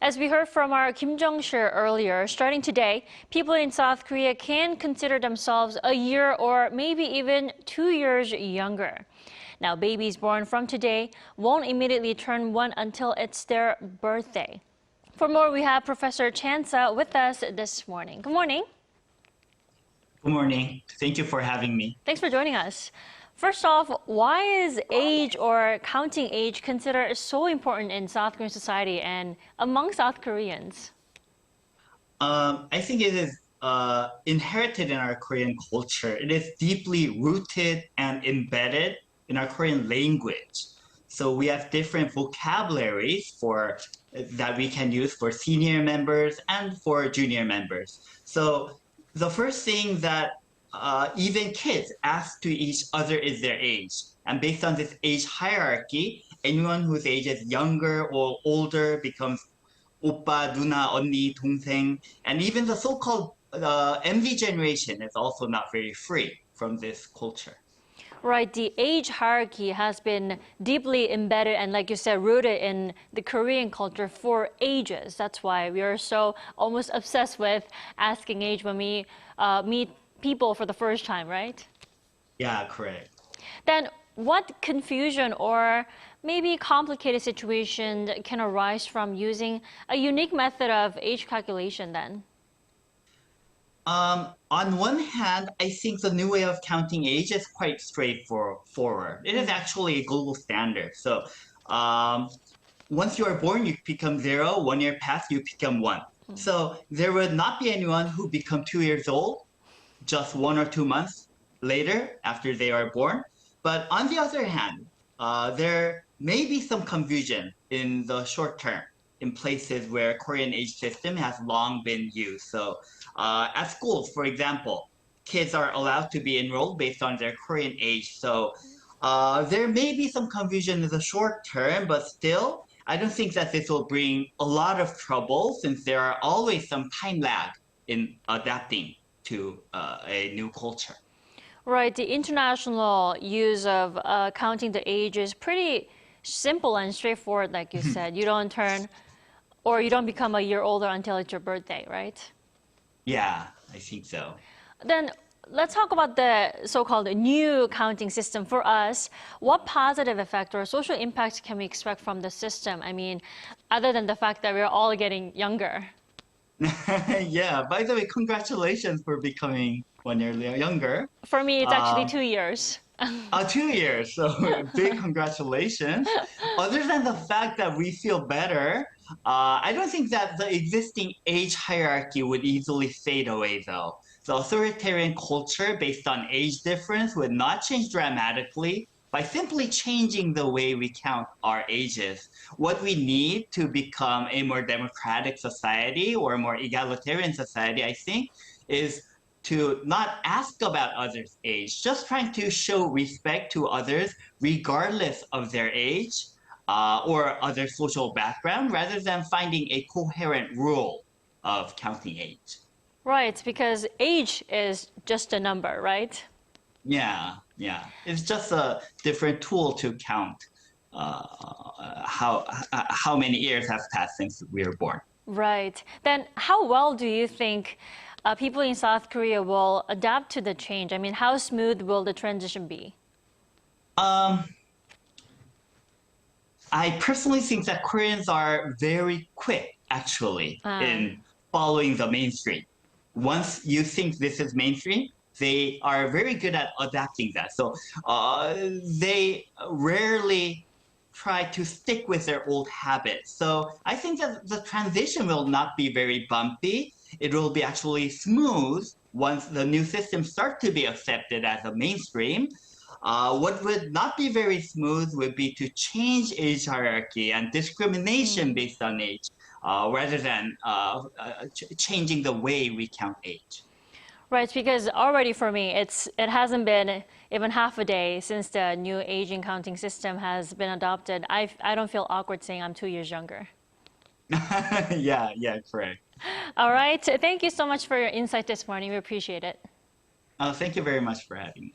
As we heard from our Kim Jung-sil earlier, starting today, people in South Korea can consider themselves a year or maybe even 2 years younger. Now, babies born from today won't immediately turn 1 until it's their birthday. For more, we have Professor Chan Suh with us this morning. Good morning. Good morning. Thank you for having me. Thanks for joining us. First off, why is age or counting age considered so important in South Korean society and among South Koreans? I think it is inherited in our Korean culture. It is deeply rooted and embedded in our Korean language. So we have different vocabularies that we can use for senior members and for junior members. So the first thing that even kids ask to each other is their age. And based on this age hierarchy, anyone whose age is younger or older becomes 오빠, 누나, 언니, 동생. And even the so-called MZ generation is also not very free from this culture. Right, the age hierarchy has been deeply embedded and, like you said, rooted in the Korean culture for ages. That's why we are so almost obsessed with asking age when we meet people for the first time, right? Yeah, correct. Then what confusion or maybe complicated situation can arise from using a unique method of age calculation then? On one hand, I think the new way of counting age is quite straightforward. It is actually a global standard. So once you are born, you become 0. 1 year passed, you become 1. So there would not be anyone who become 2 years old just 1 or 2 months later after they are born. But on the other hand, there may be some confusion in the short term in places where Korean age system has long been used. So at schools, for example, kids are allowed to be enrolled based on their Korean age. So there may be some confusion in the short term, but still, I don't think that this will bring a lot of trouble since there are always some time lag in adapting to a new culture. Right, the international use of counting the age is pretty simple and straightforward, like you said. You don't turn or you don't become a year older until it's your birthday, right? Yeah, I think so. Then let's talk about the so-called new counting system. For us, what positive effect or social impact can we expect from the system? I mean, other than the fact that we're all getting younger. Yeah, by the way, congratulations for becoming 1 year younger. For me, it's actually 2 years. 2 years, so big congratulations. Other than the fact that we feel better, I don't think that the existing age hierarchy would easily fade away though. The authoritarian culture based on age difference would not change dramatically by simply changing the way we count our ages. What we need to become a more democratic society or a more egalitarian society, I think, is to not ask about others' age, just trying to show respect to others regardless of their age or other social background, rather than finding a coherent rule of counting age. Right, because age is just a number, right? Yeah. It's just a different tool to count how many years have passed since we were born. Right. Then how well do you think people in South Korea will adapt to the change? I mean, how smooth will the transition be? I personally think that Koreans are very quick, actually, in following the mainstream. Once you think this is mainstream, they are very good at adapting that. So they rarely try to stick with their old habits. So I think that the transition will not be very bumpy. It will be actually smooth once the new systems start to be accepted as a mainstream. What would not be very smooth would be to change age hierarchy and discrimination based on age, rather than changing the way we count age. Right, because already for me, it hasn't been even half a day since the new aging counting system has been adopted. I don't feel awkward saying I'm 2 years younger. Yeah, correct. All right, thank you so much for your insight this morning. We appreciate it. Thank you very much for having me.